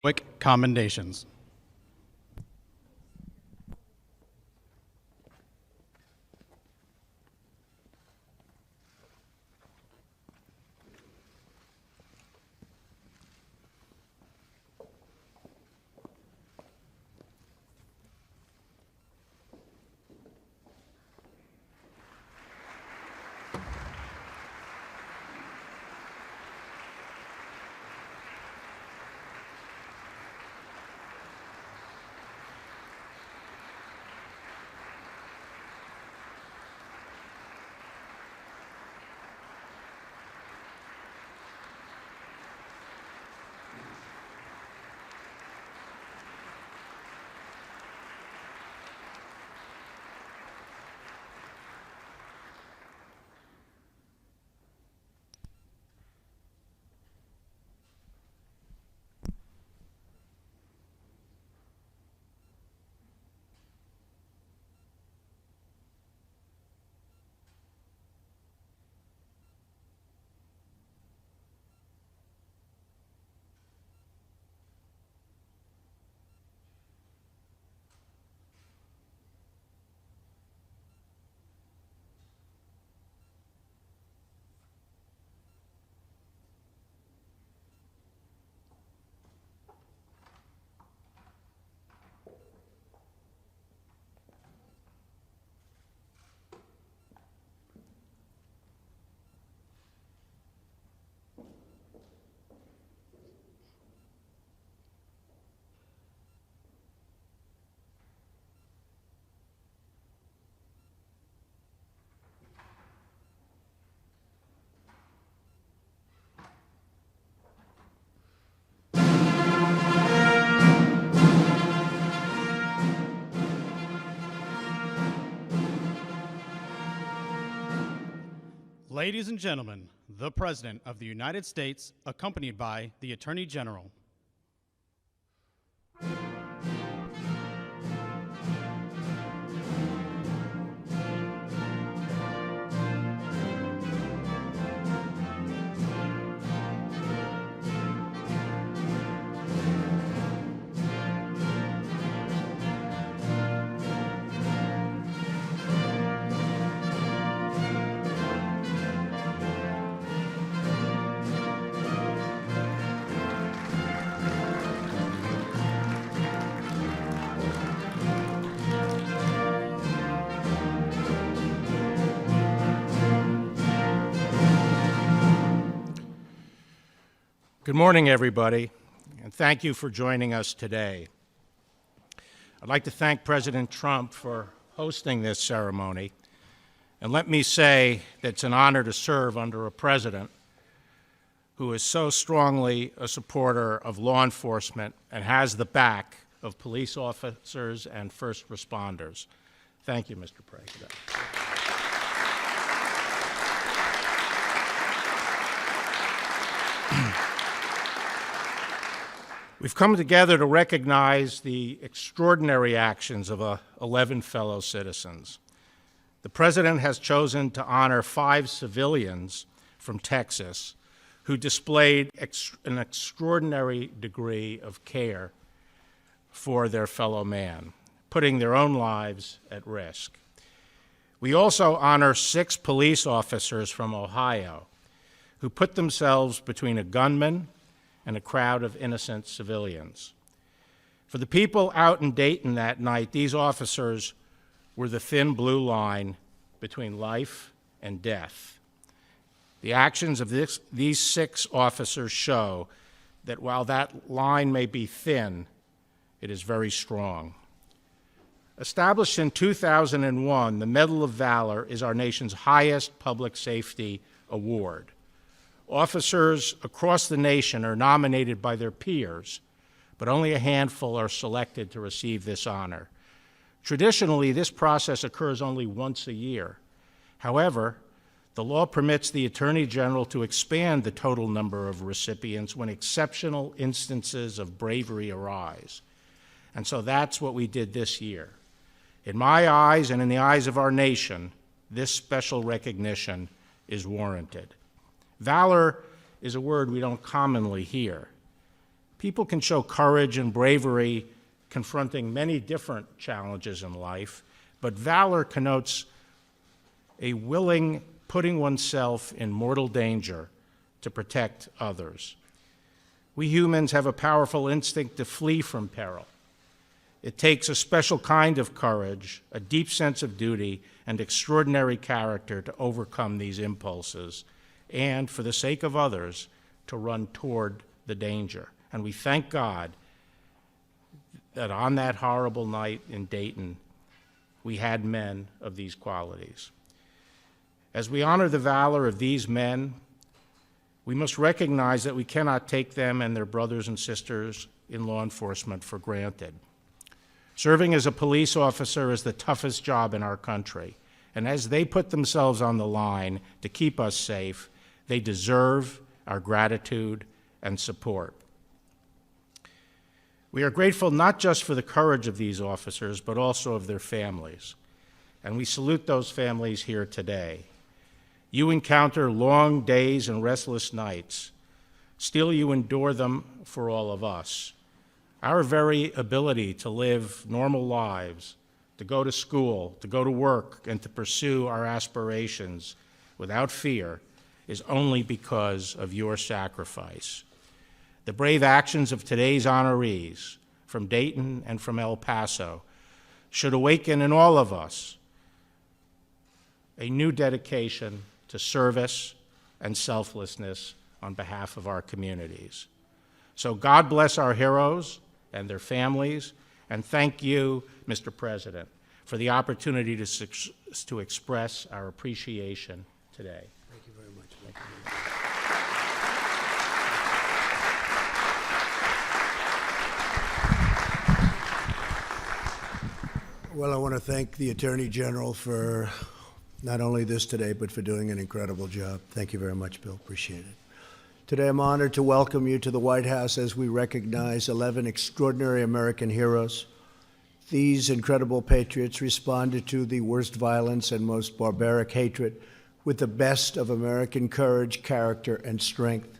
Quick commendations. Ladies and gentlemen, the President of the United States, accompanied by the Attorney General. Good morning, everybody, and thank you for joining us today. I'd like to thank President Trump for hosting this ceremony, and let me say that it's an honor to serve under a president who is so strongly a supporter of law enforcement and has the back of police officers and first responders. Thank you, Mr. President. We've come together to recognize the extraordinary actions of 11 fellow citizens. The President has chosen to honor 5 civilians from Texas who displayed an extraordinary degree of care for their fellow man, putting their own lives at risk. We also honor 6 police officers from Ohio who put themselves between a gunman and a crowd of innocent civilians. For the people out in Dayton that night, these officers were the thin blue line between life and death. The actions of these 6 officers show that while that line may be thin, it is very strong. Established in 2001, the Medal of Valor is our nation's highest public safety award. Officers across the nation are nominated by their peers, but only a handful are selected to receive this honor. Traditionally, this process occurs only once a year. However, the law permits the Attorney General to expand the total number of recipients when exceptional instances of bravery arise. And so that's what we did this year. In my eyes and in the eyes of our nation, this special recognition is warranted. Valor is a word we don't commonly hear. People can show courage and bravery confronting many different challenges in life, but valor connotes a willing putting oneself in mortal danger to protect others. We humans have a powerful instinct to flee from peril. It takes a special kind of courage, a deep sense of duty, and extraordinary character to overcome these impulses, and for the sake of others, to run toward the danger. And we thank God that on that horrible night in Dayton, we had men of these qualities. As we honor the valor of these men, we must recognize that we cannot take them and their brothers and sisters in law enforcement for granted. Serving as a police officer is the toughest job in our country, and as they put themselves on the line to keep us safe, they deserve our gratitude and support. We are grateful not just for the courage of these officers, but also of their families, and we salute those families here today. You encounter long days and restless nights. Still, you endure them for all of us. Our very ability to live normal lives, to go to school, to go to work, and to pursue our aspirations without fear is only because of your sacrifice. The brave actions of today's honorees from Dayton and from El Paso should awaken in all of us a new dedication to service and selflessness on behalf of our communities. So God bless our heroes and their families, and thank you, Mr. President, for the opportunity to express our appreciation today. Thank you very much. Well, I want to thank the Attorney General for not only this today, but for doing an incredible job. Thank you very much, Bill. Appreciate it. Today, I'm honored to welcome you to the White House as we recognize 11 extraordinary American heroes. These incredible patriots responded to the worst violence and most barbaric hatred with the best of American courage, character, and strength.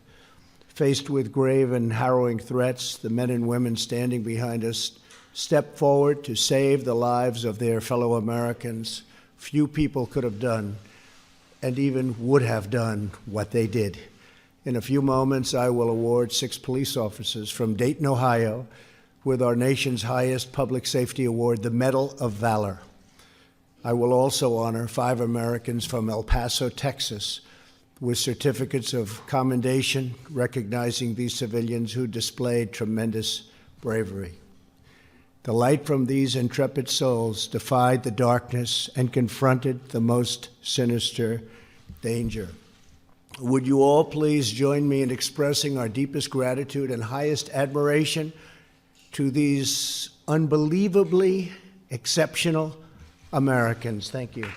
Faced with grave and harrowing threats, the men and women standing behind us stepped forward to save the lives of their fellow Americans. Few people could have done, and even would have done, what they did. In a few moments, I will award 6 police officers from Dayton, Ohio, with our nation's highest public safety award, the Medal of Valor. I will also honor 5 Americans from El Paso, Texas, with certificates of commendation recognizing these civilians who displayed tremendous bravery. The light from these intrepid souls defied the darkness and confronted the most sinister danger. Would you all please join me in expressing our deepest gratitude and highest admiration to these unbelievably exceptional Americans. Thank you.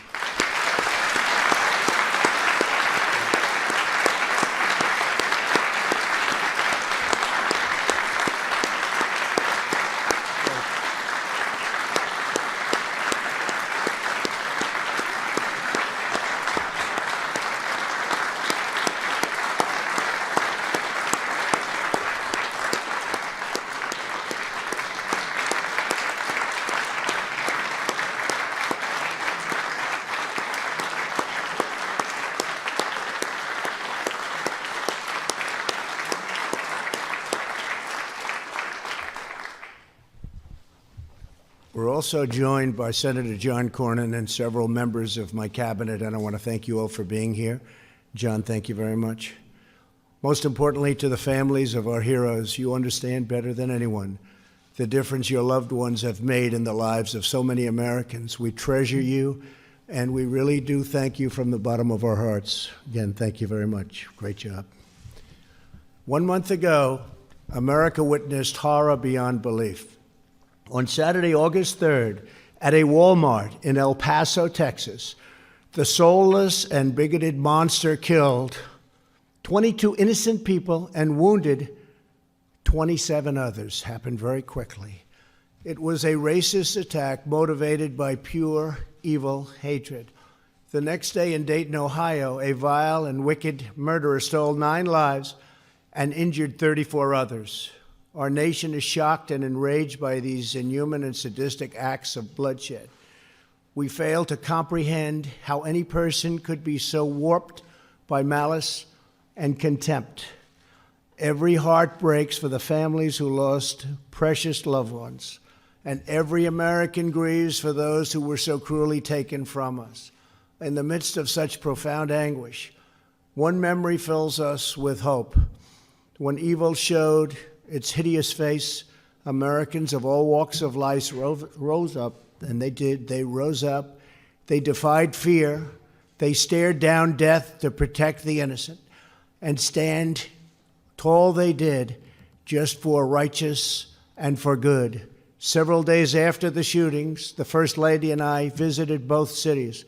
We're also joined by Senator John Cornyn and several members of my cabinet, and I want to thank you all for being here. John, thank you very much. Most importantly, to the families of our heroes, you understand better than anyone the difference your loved ones have made in the lives of so many Americans. We treasure you, and we really do thank you from the bottom of our hearts. Again, thank you very much. Great job. 1 month ago, America witnessed horror beyond belief. On Saturday, August 3rd, at a Walmart in El Paso, Texas, the soulless and bigoted monster killed 22 innocent people and wounded 27 others. Happened very quickly. It was a racist attack motivated by pure evil hatred. The next day in Dayton, Ohio, a vile and wicked murderer stole 9 lives and injured 34 others. Our nation is shocked and enraged by these inhuman and sadistic acts of bloodshed. We fail to comprehend how any person could be so warped by malice and contempt. Every heart breaks for the families who lost precious loved ones, and every American grieves for those who were so cruelly taken from us. In the midst of such profound anguish, one memory fills us with hope. When evil showed its hideous face, Americans of all walks of life rose up, and they did. They rose up. They defied fear. They stared down death to protect the innocent, and stand tall they did, just for righteous and for good. Several days after the shootings, the First Lady and I visited both cities.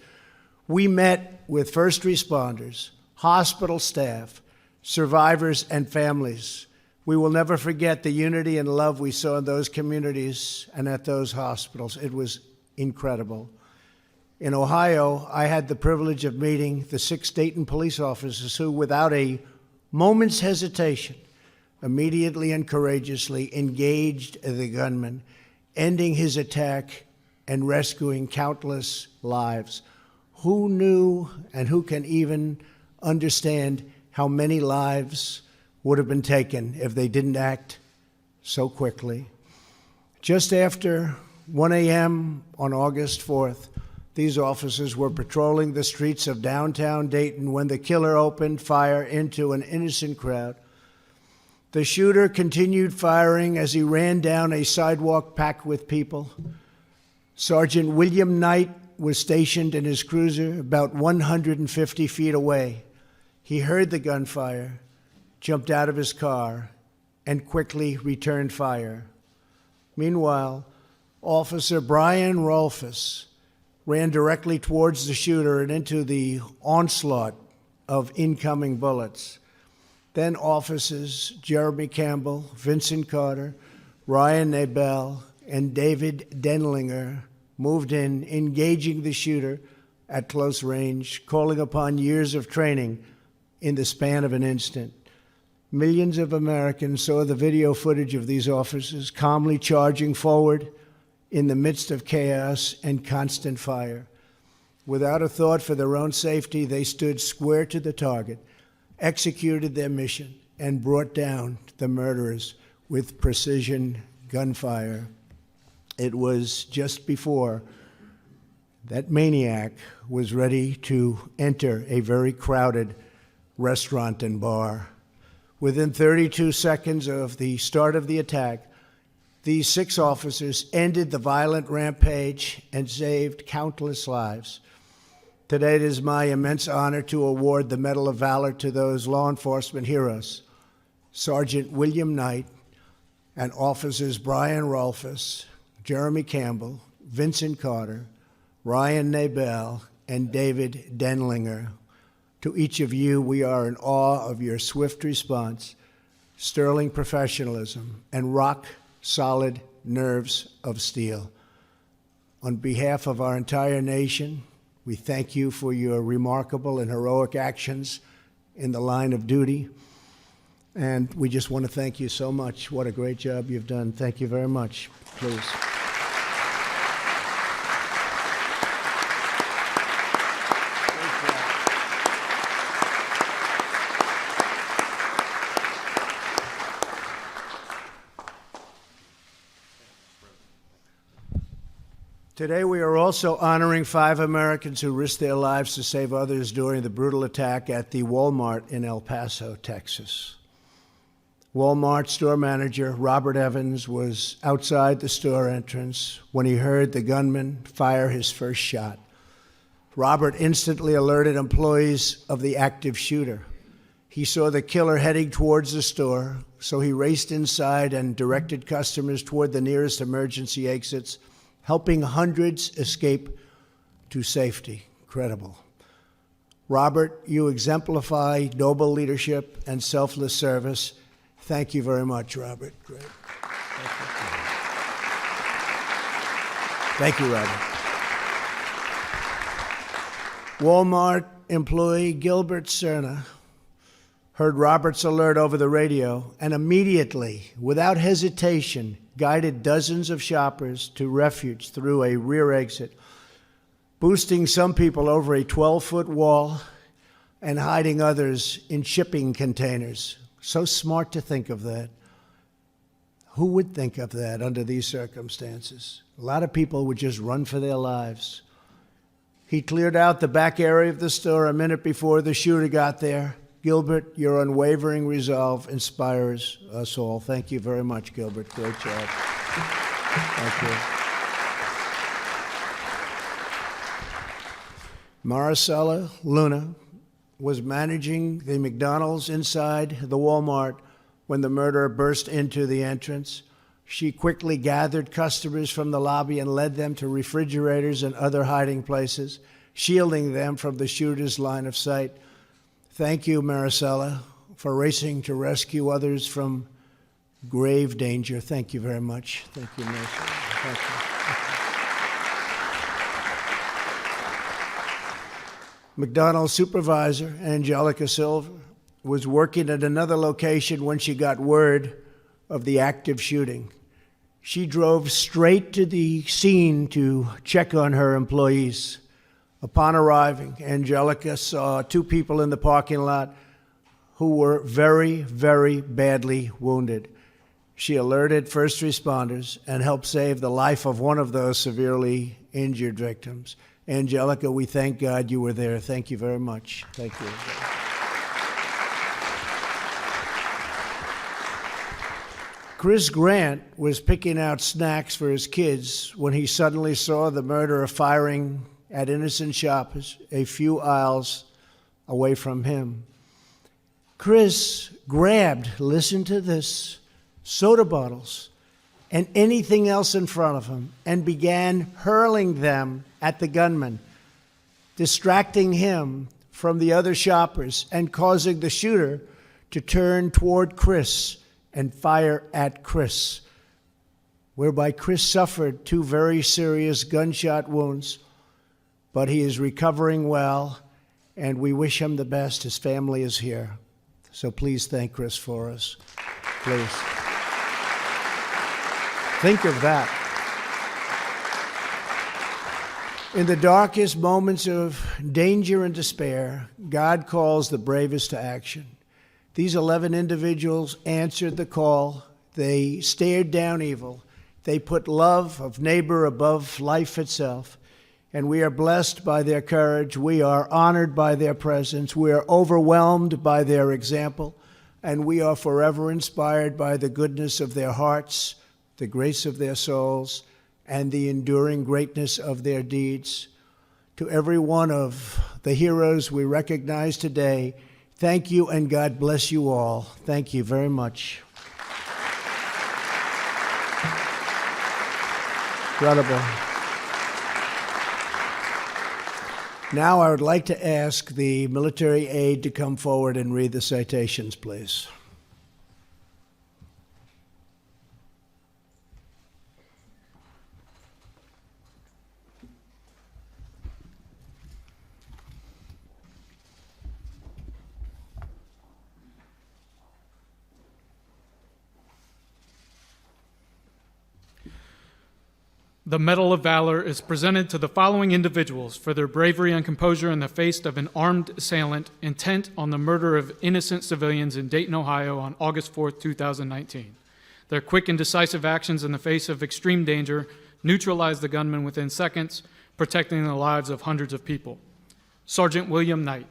We met with first responders, hospital staff, survivors, and families. We will never forget the unity and love we saw in those communities and at those hospitals. It was incredible. In Ohio, I had the privilege of meeting the 6 Dayton police officers who, without a moment's hesitation, immediately and courageously engaged the gunman, ending his attack and rescuing countless lives. Who knew and who can even understand how many lives would have been taken if they didn't act so quickly? Just after 1 a.m. on August 4th, these officers were patrolling the streets of downtown Dayton when the killer opened fire into an innocent crowd. The shooter continued firing as he ran down a sidewalk packed with people. Sergeant William Knight was stationed in his cruiser about 150 feet away. He heard the gunfire, jumped out of his car, and quickly returned fire. Meanwhile, Officer Brian Rolfes ran directly towards the shooter and into the onslaught of incoming bullets. Then officers Jeremy Campbell, Vincent Carter, Ryan Nabel, and David Denlinger moved in, engaging the shooter at close range, calling upon years of training in the span of an instant. Millions of Americans saw the video footage of these officers calmly charging forward in the midst of chaos and constant fire. Without a thought for their own safety, they stood square to the target, executed their mission, and brought down the murderers with precision gunfire. It was just before that maniac was ready to enter a very crowded restaurant and bar. Within 32 seconds of the start of the attack, these 6 officers ended the violent rampage and saved countless lives. Today, it is my immense honor to award the Medal of Valor to those law enforcement heroes, Sergeant William Knight and Officers Brian Rolfes, Jeremy Campbell, Vincent Carter, Ryan Nabel, and David Denlinger. To each of you, we are in awe of your swift response, sterling professionalism, and rock-solid nerves of steel. On behalf of our entire nation, we thank you for your remarkable and heroic actions in the line of duty. And we just want to thank you so much. What a great job you've done. Thank you very much. Please. Today, we are also honoring 5 Americans who risked their lives to save others during the brutal attack at the Walmart in El Paso, Texas. Walmart store manager Robert Evans was outside the store entrance when he heard the gunman fire his first shot. Robert instantly alerted employees of the active shooter. He saw the killer heading towards the store, so he raced inside and directed customers toward the nearest emergency exits, helping hundreds escape to safety. Incredible. Robert, you exemplify noble leadership and selfless service. Thank you very much, Robert. Great. Thank you, Robert. Walmart employee Gilbert Cerna heard Robert's alert over the radio, and immediately, without hesitation, guided dozens of shoppers to refuge through a rear exit, boosting some people over a 12-foot wall and hiding others in shipping containers. So smart to think of that. Who would think of that under these circumstances? A lot of people would just run for their lives. He cleared out the back area of the store a minute before the shooter got there. Gilbert, your unwavering resolve inspires us all. Thank you very much, Gilbert. Great job. Thank you. Maricela Luna was managing the McDonald's inside the Walmart when the murderer burst into the entrance. She quickly gathered customers from the lobby and led them to refrigerators and other hiding places, shielding them from the shooter's line of sight. Thank you, Maricela, for racing to rescue others from grave danger. Thank you very much. Thank you, Maricela. Thank you. McDonald's supervisor, Angelica Silver, was working at another location when she got word of the active shooting. She drove straight to the scene to check on her employees. Upon arriving, Angelica saw two people in the parking lot who were very, very badly wounded. She alerted first responders and helped save the life of one of those severely injured victims. Angelica, we thank God you were there. Thank you very much. Thank you. Chris Grant was picking out snacks for his kids when he suddenly saw the murderer firing at innocent shoppers a few aisles away from him. Chris grabbed, listen to this, soda bottles and anything else in front of him and began hurling them at the gunman, distracting him from the other shoppers and causing the shooter to turn toward Chris and fire at Chris, whereby Chris suffered two very serious gunshot wounds, but he is recovering well, and we wish him the best. His family is here. So please thank Chris for us. Please. Think of that. In the darkest moments of danger and despair, God calls the bravest to action. These 11 individuals answered the call. They stared down evil. They put love of neighbor above life itself. And we are blessed by their courage. We are honored by their presence. We are overwhelmed by their example. And we are forever inspired by the goodness of their hearts, the grace of their souls, and the enduring greatness of their deeds. To every one of the heroes we recognize today, thank you and God bless you all. Thank you very much. Incredible. Now I would like to ask the military aide to come forward and read the citations, please. The Medal of Valor is presented to the following individuals for their bravery and composure in the face of an armed assailant intent on the murder of innocent civilians in Dayton, Ohio on August 4th, 2019. Their quick and decisive actions in the face of extreme danger neutralized the gunman within seconds, protecting the lives of hundreds of people. Sergeant William Knight.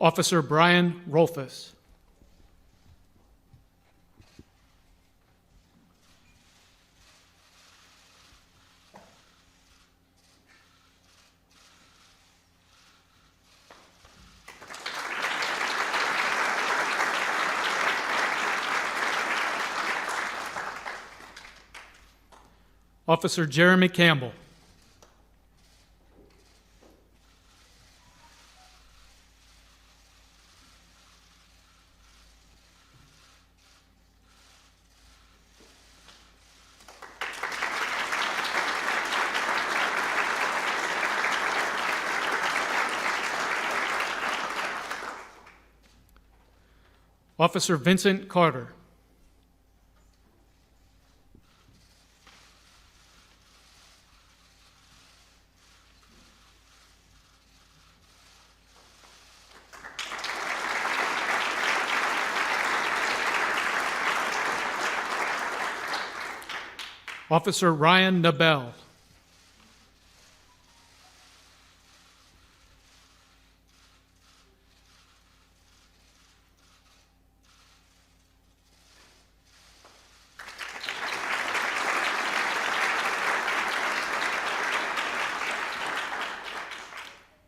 Officer Brian Rolfus. Officer Jeremy Campbell. Officer Vincent Carter. Officer Ryan Nabel.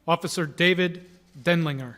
Officer David Denlinger.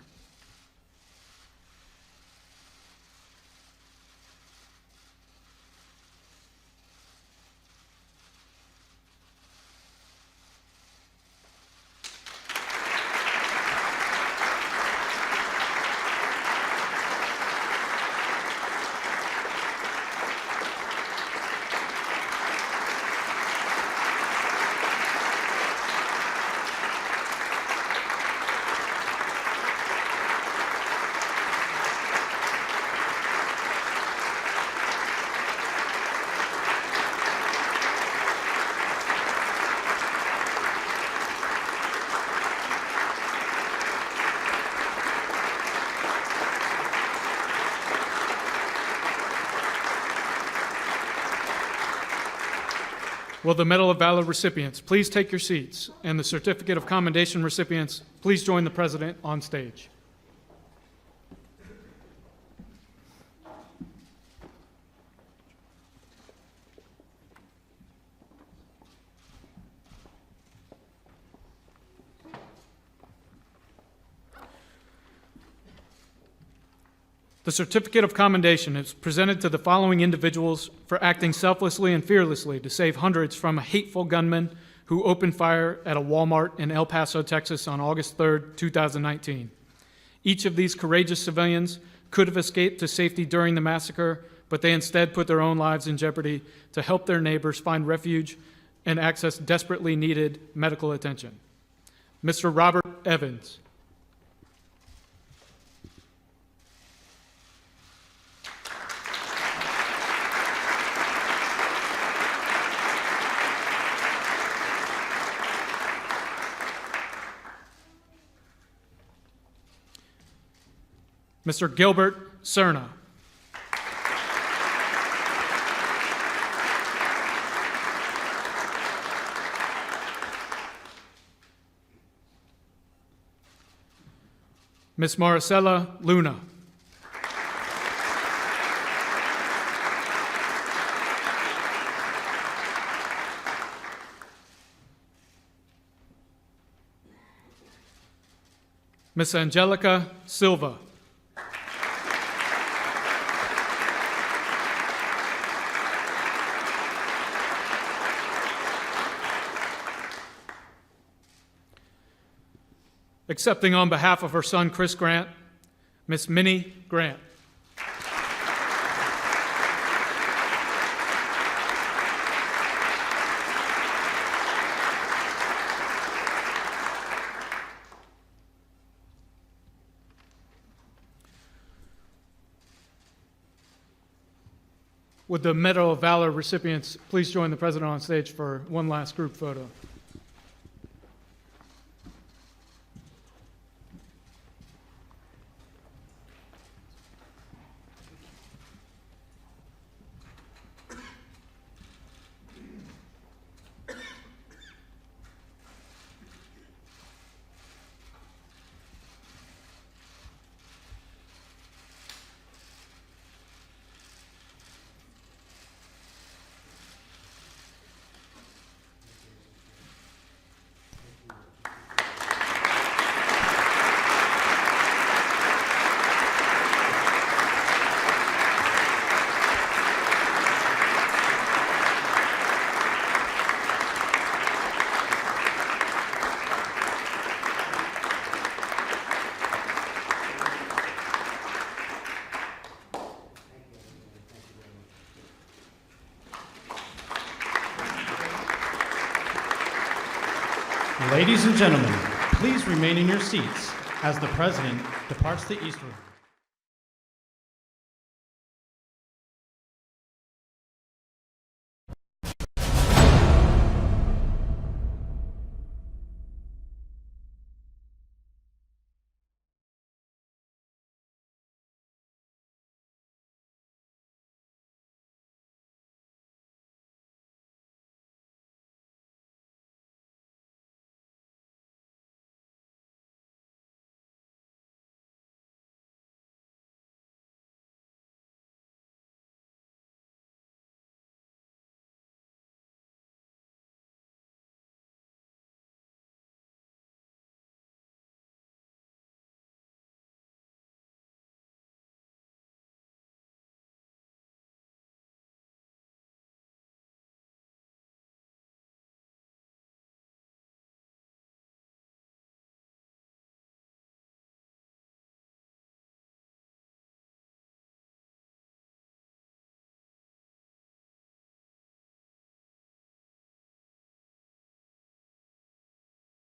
Will the Medal of Valor recipients please take your seats, and the Certificate of Commendation recipients please join the President on stage. The Certificate of Commendation is presented to the following individuals for acting selflessly and fearlessly to save hundreds from a hateful gunman who opened fire at a Walmart in El Paso, Texas on August 3rd, 2019. Each of these courageous civilians could have escaped to safety during the massacre, but they instead put their own lives in jeopardy to help their neighbors find refuge and access desperately needed medical attention. Mr. Robert Evans. Mr. Gilbert Cerna. Ms. Maricela Luna. Ms. Angelica Silva. Accepting on behalf of her son, Chris Grant, Miss Minnie Grant. Would the Medal of Valor recipients please join the President on stage for one last group photo? Ladies and gentlemen, please remain in your seats as the President departs the East Room.